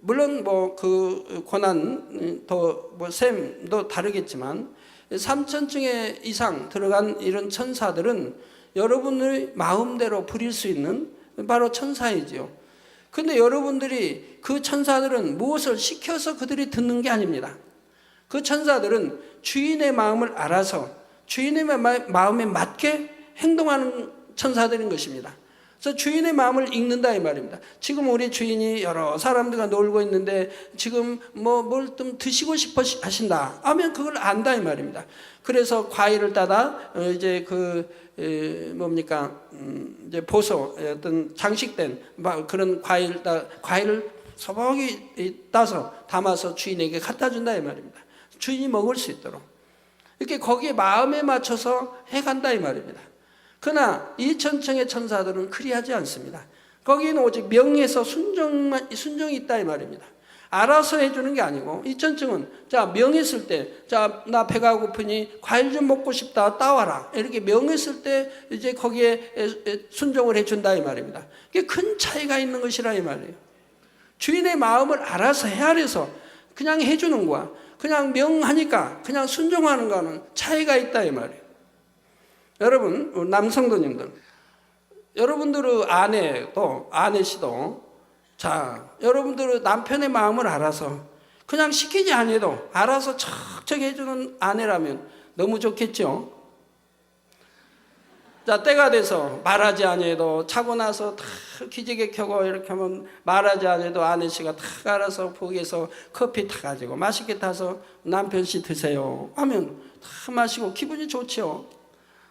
물론 뭐 그 고난도 뭐 셈도 다르겠지만 3000층에 이상 들어간 이런 천사들은 여러분의 마음대로 부릴 수 있는 바로 천사이지요. 근데 여러분들이 그 천사들은 무엇을 시켜서 그들이 듣는 게 아닙니다. 그 천사들은 주인의 마음을 알아서 주인의 마음에 맞게 행동하는 천사들인 것입니다. 그래서 주인의 마음을 읽는다 이 말입니다. 지금 우리 주인이 여러 사람들과 놀고 있는데 지금 뭘 좀 드시고 싶어 하신다 하면 그걸 안다 이 말입니다. 그래서 과일을 따다 이제 이제 보소 어떤 장식된 그런 과일을 소복이 따서 담아서 주인에게 갖다 준다 이 말입니다. 주인이 먹을 수 있도록 이렇게 거기에 마음에 맞춰서 해간다 이 말입니다. 그러나 2000층의 천사들은 그리하지 않습니다. 거기는 오직 명예에서 순종이 있다 이 말입니다. 알아서 해주는 게 아니고, 이천증은 자 명했을 때, 자 나 배가 고프니 과일 좀 먹고 싶다, 따와라, 이렇게 명했을 때 이제 거기에 순종을 해준다 이 말입니다. 이게 큰 차이가 있는 것이라 이 말이에요. 주인의 마음을 알아서 헤아려서 그냥 해주는 거야, 그냥 명하니까 그냥 순종하는 거는 차이가 있다 이 말이에요. 여러분 남성도님들, 여러분들의 아내도, 아내씨도, 자 여러분들의 남편의 마음을 알아서 그냥 시키지 않아도 알아서 척척 해주는 아내라면 너무 좋겠죠. 자 때가 돼서 말하지 않아도 자고 나서 다 기지개 켜고 이렇게 하면 말하지 않아도 아내씨가 다 알아서 부엌에서 커피 타가지고 맛있게 타서 남편씨 드세요 하면 다 마시고 기분이 좋죠.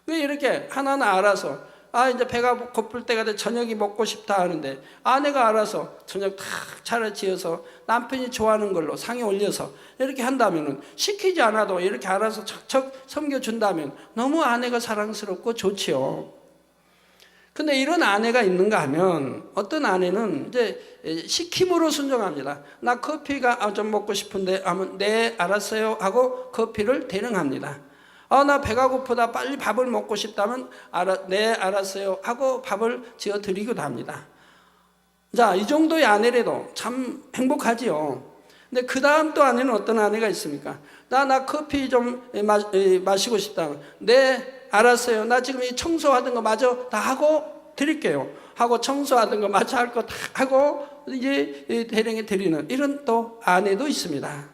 왜 이렇게 하나하나 알아서, 아 이제 배가 고플 때가 돼 저녁이 먹고 싶다 하는데 아내가 알아서 저녁 탁 차려지어서 남편이 좋아하는 걸로 상에 올려서 이렇게 한다면, 시키지 않아도 이렇게 알아서 척척 섬겨준다면 너무 아내가 사랑스럽고 좋지요. 근데 이런 아내가 있는가 하면, 어떤 아내는 이제 시킴으로 순종합니다. 나 커피가 좀 먹고 싶은데 하면 네 알았어요 하고 커피를 대령합니다. 나 배가 고프다, 빨리 밥을 먹고 싶다면 네 알았어요 하고 밥을 지어 드리기도 합니다. 자, 이 정도의 아내라도 참 행복하지요. 근데 그 다음 또 아내는 어떤 아내가 있습니까? 나 커피 좀 마시고 싶다, 네 알았어요, 나 지금 이 청소하던 거 마저 다 하고 드릴게요 하고 청소하던 거 마저 할 거 다 하고 이제 대령해 드리는 이런 또 아내도 있습니다.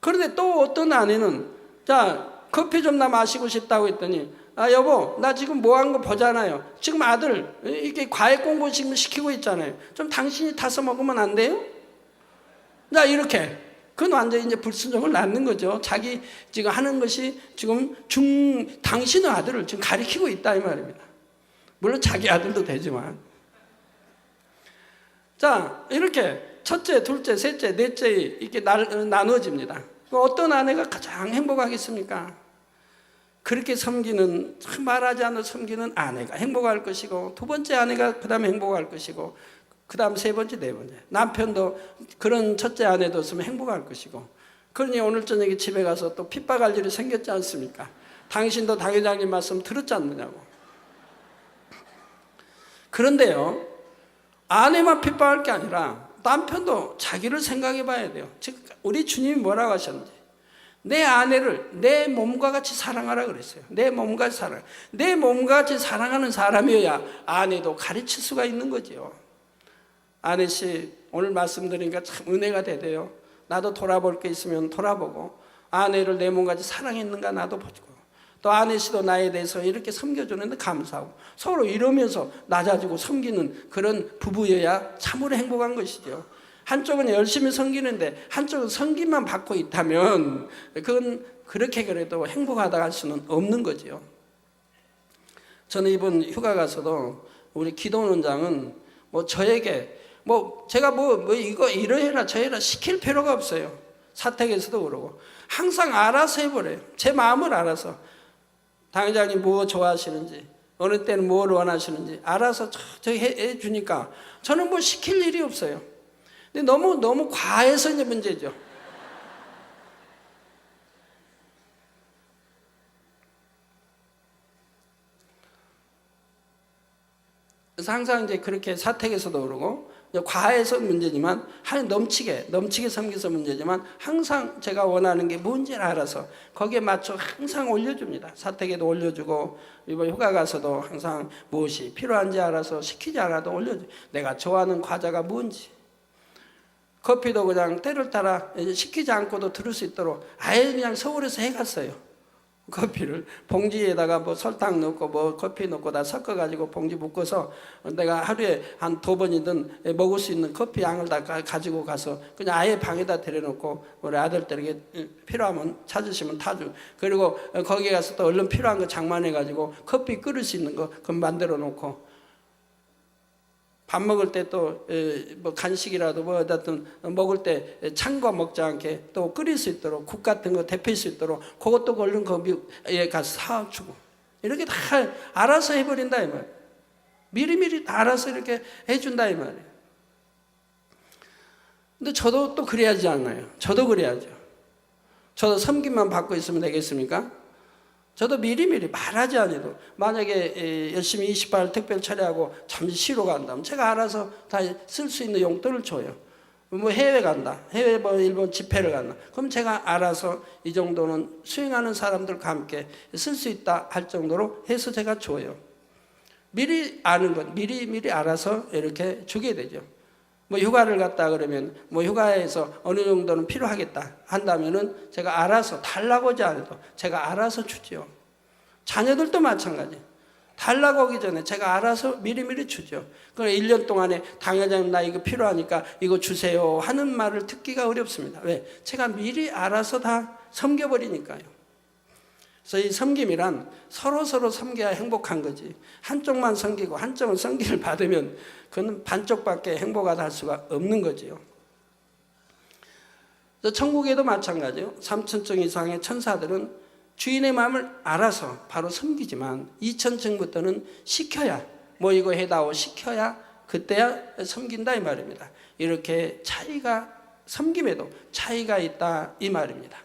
그런데 또 어떤 아내는, 자 커피 좀 나 마시고 싶다고 했더니, 여보 나 지금 뭐 한 거 보잖아요, 지금 아들 이렇게 과외 공부 지금 시키고 있잖아요, 좀 당신이 타서 먹으면 안 돼요? 자 이렇게, 그건 완전히 이제 불순종을 낳는 거죠. 자기 지금 하는 것이 지금 당신의 아들을 지금 가리키고 있다 이 말입니다. 물론 자기 아들도 되지만. 자 이렇게 첫째, 둘째, 셋째, 넷째 이렇게 나누어집니다. 어떤 아내가 가장 행복하겠습니까? 그렇게 섬기는, 참 말하지 않아 섬기는 아내가 행복할 것이고, 두 번째 아내가 그 다음에 행복할 것이고, 그 다음 세 번째, 네 번째 남편도 그런 첫째 아내도 있으면 행복할 것이고. 그러니 오늘 저녁에 집에 가서 또 핍박할 일이 생겼지 않습니까? 당신도 당 회장님 말씀 들었지 않느냐고. 그런데요, 아내만 핍박할 게 아니라 남편도 자기를 생각해 봐야 돼요. 즉 우리 주님이 뭐라고 하셨는지, 내 아내를 내 몸과 같이 사랑하라 그랬어요. 내 몸과 같이 사랑. 내 몸과 같이 사랑하는 사람이어야 아내도 가르칠 수가 있는 거지요. 아내씨 오늘 말씀드리니까 참 은혜가 되대요. 나도 돌아볼 게 있으면 돌아보고, 아내를 내 몸같이 사랑했는가 나도 보고, 또 아내씨도 나에 대해서 이렇게 섬겨주는데 감사하고, 서로 이러면서 낮아지고 섬기는 그런 부부여야 참으로 행복한 것이죠. 한쪽은 열심히 섬기는데 한쪽은 섬김만 받고 있다면 그건 그렇게 그래도 행복하다 할 수는 없는 거죠. 저는 이번 휴가 가서도 우리 기도원장은 저에게 제가 이거 이러해라 저해라 시킬 필요가 없어요. 사택에서도 그러고 항상 알아서 해버려요. 제 마음을 알아서, 당회장님 뭐 좋아하시는지, 어느 때는 뭘 원하시는지 알아서 해주니까 저는 시킬 일이 없어요. 근데 너무 과해서 이제 문제죠. 그래서 항상 이제 그렇게 사택에서도 그러고 과해서 문제지만, 넘치게 섬겨서 문제지만, 항상 제가 원하는 게 뭔지를 알아서 거기에 맞춰 항상 올려줍니다. 사택에도 올려주고, 이번 휴가 가서도 항상 무엇이 필요한지 알아서 시키지 않아도 올려줘. 내가 좋아하는 과자가 뭔지, 커피도 그냥 때를 따라 시키지 않고도 들을 수 있도록 아예 그냥 서울에서 해갔어요. 커피를 봉지에다가 설탕 넣고 커피 넣고 다 섞어가지고 봉지 묶어서 내가 하루에 한 2번이든 먹을 수 있는 커피 양을 다 가지고 가서 그냥 아예 방에다 들여놓고, 우리 아들들에게 필요하면 찾으시면 타주. 그리고 거기에 가서 또 얼른 필요한 거 장만해가지고 커피 끓일 수 있는 거 그럼 만들어 놓고, 밥 먹을 때 또 간식이라도 어쨌든 먹을 때 찬 거 먹지 않게 또 끓일 수 있도록 국 같은 거 데필 수 있도록 그것도 얼른 거기에 가서 사주고, 이렇게 다 알아서 해버린다 이 말이에요. 미리미리 다 알아서 이렇게 해준다 이 말이에요. 근데 저도 또 그래야지 않나요? 저도 그래야죠. 저도 섬김만 받고 있으면 되겠습니까? 저도 미리미리 말하지 않아도 만약에 열심히 28일 특별 처리하고 잠시 쉬러 간다면 제가 알아서 다 쓸 수 있는 용돈을 줘요. 뭐 해외 간다. 해외 뭐 일본 집회를 간다. 그럼 제가 알아서 이 정도는 수행하는 사람들과 함께 쓸 수 있다 할 정도로 해서 제가 줘요. 미리 아는 것, 미리 알아서 이렇게 주게 되죠. 뭐 휴가를 갔다 그러면 뭐 휴가에서 어느 정도는 필요하겠다 한다면은 제가 알아서 달라고 하지 않아도 제가 알아서 주죠. 자녀들도 마찬가지. 달라고 하기 전에 제가 알아서 미리미리 주죠. 그럼 1년 동안에 당회장님 나 이거 필요하니까 이거 주세요 하는 말을 듣기가 어렵습니다. 왜? 제가 미리 알아서 다 섬겨버리니까요. 그래서 이 섬김이란 서로 섬겨야 행복한 거지. 한쪽만 섬기고 한쪽은 섬기를 받으면 그건 반쪽밖에 행복하다 할 수가 없는 거지요. 천국에도 마찬가지요. 3천층 이상의 천사들은 주인의 마음을 알아서 바로 섬기지만 2천층부터는 시켜야 뭐 이거 해다오 시켜야 그때야 섬긴다 이 말입니다. 이렇게 차이가 섬김에도 차이가 있다 이 말입니다.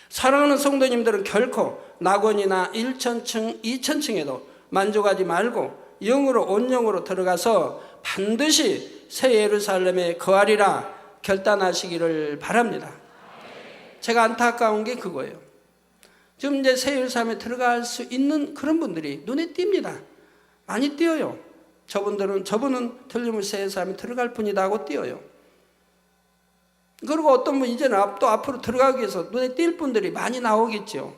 사랑하는 성도님들은 결코 낙원이나 1천층, 2천층에도 만족하지 말고 영으로 온 영으로 들어가서 반드시 새 예루살렘에 거하리라 결단하시기를 바랍니다. 제가 안타까운 게 그거예요. 지금 이제 새 예루살렘에 들어갈 수 있는 그런 분들이 눈에 띕니다. 많이 띄어요. 저분은 틀림없이 새 예루살렘에 들어갈 뿐이다 하고 띄어요. 그리고 어떤 분 이제는 또 앞으로 들어가기 위해서 눈에 띌 분들이 많이 나오겠죠.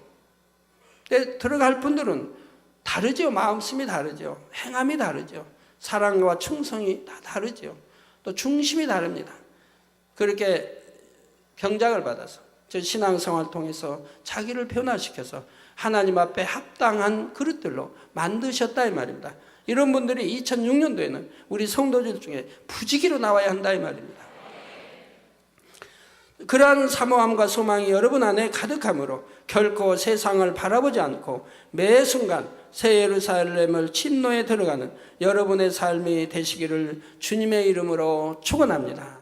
근데 들어갈 분들은 다르죠. 마음씀이 다르죠. 행함이 다르죠. 사랑과 충성이 다 다르죠. 또 중심이 다릅니다. 그렇게 경작을 받아서 저 신앙생활을 통해서 자기를 변화시켜서 하나님 앞에 합당한 그릇들로 만드셨다 이 말입니다. 이런 분들이 2006년도에는 우리 성도들 중에 부지기로 나와야 한다 이 말입니다. 그러한 사모함과 소망이 여러분 안에 가득함으로 결코 세상을 바라보지 않고 매 순간 새 예루살렘을 침노에 들어가는 여러분의 삶이 되시기를 주님의 이름으로 축원합니다.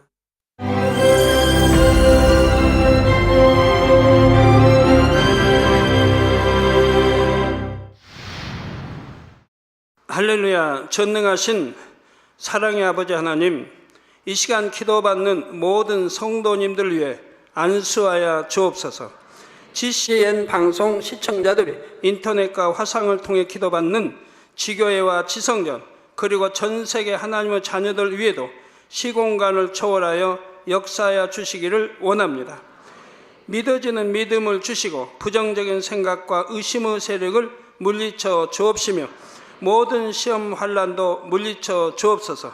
할렐루야. 전능하신 사랑의 아버지 하나님, 이 시간 기도받는 모든 성도님들 위해 안수하여 주옵소서. GCN 방송 시청자들이 인터넷과 화상을 통해 기도받는 지교회와 지성전 그리고 전 세계 하나님의 자녀들 위에도 시공간을 초월하여 역사하여 주시기를 원합니다. 믿어지는 믿음을 주시고 부정적인 생각과 의심의 세력을 물리쳐 주옵시며 모든 시험 환난도 물리쳐 주옵소서.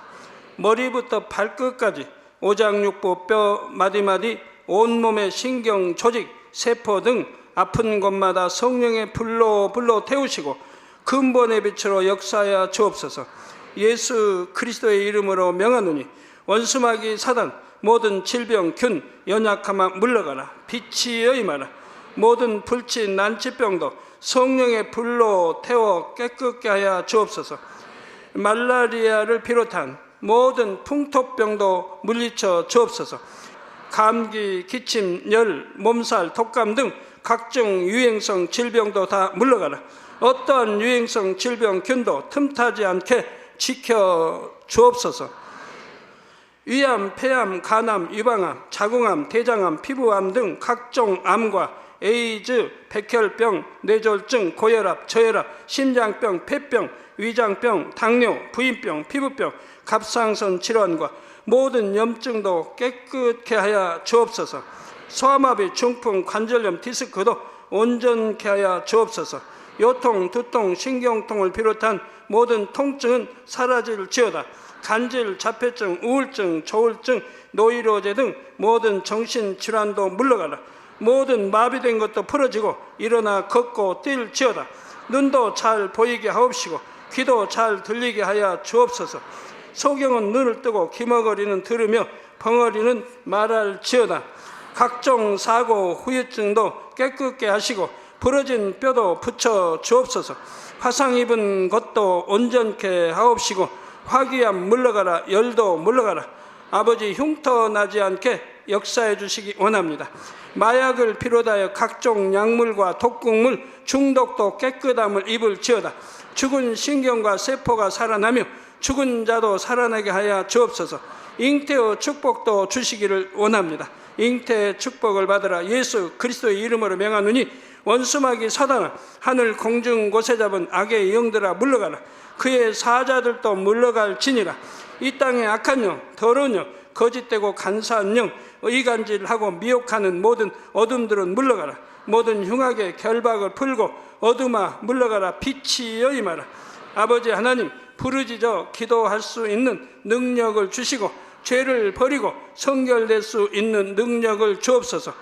머리부터 발끝까지 오장육부 뼈 마디마디 온몸의 신경 조직 세포 등 아픈 곳마다 성령의 불로 태우시고 근본의 빛으로 역사하여 주옵소서. 예수 그리스도의 이름으로 명하노니 원수마귀 사단 모든 질병 균 연약함아 물러가라. 빛이여 임하라. 모든 불치 난치병도 성령의 불로 태워 깨끗게 하여 주옵소서. 말라리아를 비롯한 모든 풍토병도 물리쳐 주옵소서. 감기, 기침, 열, 몸살, 독감 등 각종 유행성 질병도 다 물러가라. 어떠한 유행성 질병 균도 틈타지 않게 지켜 주옵소서. 위암, 폐암, 간암, 유방암, 자궁암, 대장암, 피부암 등 각종 암과 에이즈, 백혈병, 뇌졸중, 고혈압, 저혈압, 심장병, 폐병, 위장병, 당뇨, 부인병, 피부병, 갑상선 질환과 모든 염증도 깨끗게 하여 주옵소서. 소아마비, 중풍, 관절염, 디스크도 온전케 하여 주옵소서. 요통, 두통, 신경통을 비롯한 모든 통증은 사라질지어다. 간질, 자폐증, 우울증, 조울증, 노이로제 등 모든 정신질환도 물러가라. 모든 마비된 것도 풀어지고 일어나 걷고 뛸지어다. 눈도 잘 보이게 하옵시고 귀도 잘 들리게 하여 주옵소서. 소경은 눈을 뜨고 기머거리는 들으며 벙어리는 말할지어다. 각종 사고 후유증도 깨끗게 하시고 부러진 뼈도 붙여 주옵소서. 화상 입은 것도 온전케 하옵시고 화기암 물러가라. 열도 물러가라. 아버지 흉터나지 않게 역사해 주시기 원합니다. 마약을 비롯하여 각종 약물과 독극물 중독도 깨끗함을 입을지어다. 죽은 신경과 세포가 살아나며 죽은 자도 살아나게 하여 주옵소서. 잉태의 축복도 주시기를 원합니다. 잉태의 축복을 받으라. 예수 그리스도의 이름으로 명하노니 원수마귀 사단아, 하늘 공중 곳에 잡은 악의 영들아 물러가라. 그의 사자들도 물러갈지니라. 이 땅의 악한 영, 더러운 영, 거짓되고 간사한 영, 이간질하고 미혹하는 모든 어둠들은 물러가라. 모든 흉악의 결박을 풀고 어둠아 물러가라. 빛이여 임하라. 아버지 하나님, 부르짖어 기도할 수 있는 능력을 주시고 죄를 버리고 성결될 수 있는 능력을 주옵소서.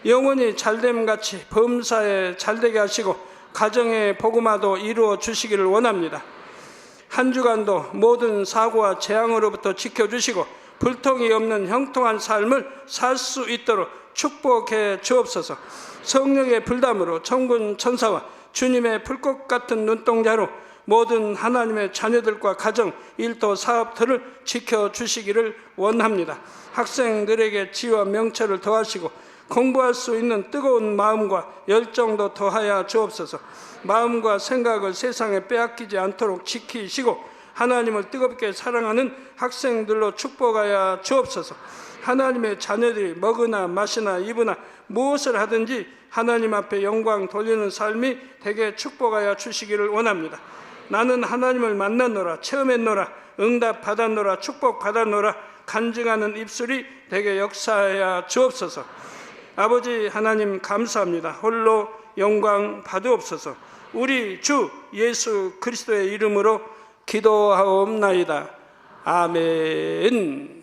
영원히 잘됨같이 범사에 잘되게 하시고 가정의 복음화도 이루어 주시기를 원합니다. 한 주간도 모든 사고와 재앙으로부터 지켜주시고 불통이 없는 형통한 삶을 살 수 있도록 축복해 주옵소서. 성령의 불담으로 천군 천사와 주님의 불꽃 같은 눈동자로 모든 하나님의 자녀들과 가정, 일터, 사업들을 지켜주시기를 원합니다. 학생들에게 지혜와 명철을 더하시고 공부할 수 있는 뜨거운 마음과 열정도 더하여 주옵소서. 마음과 생각을 세상에 빼앗기지 않도록 지키시고 하나님을 뜨겁게 사랑하는 학생들로 축복하여 주옵소서. 하나님의 자녀들이 먹으나 마시나 입으나 무엇을 하든지 하나님 앞에 영광 돌리는 삶이 되게 축복하여 주시기를 원합니다. 나는 하나님을 만났노라, 체험했노라, 응답 받았노라, 축복 받았노라 간증하는 입술이 되게 역사하여 주옵소서. 아버지 하나님 감사합니다. 홀로 영광 받으옵소서. 우리 주 예수 그리스도의 이름으로 기도하옵나이다. 아멘.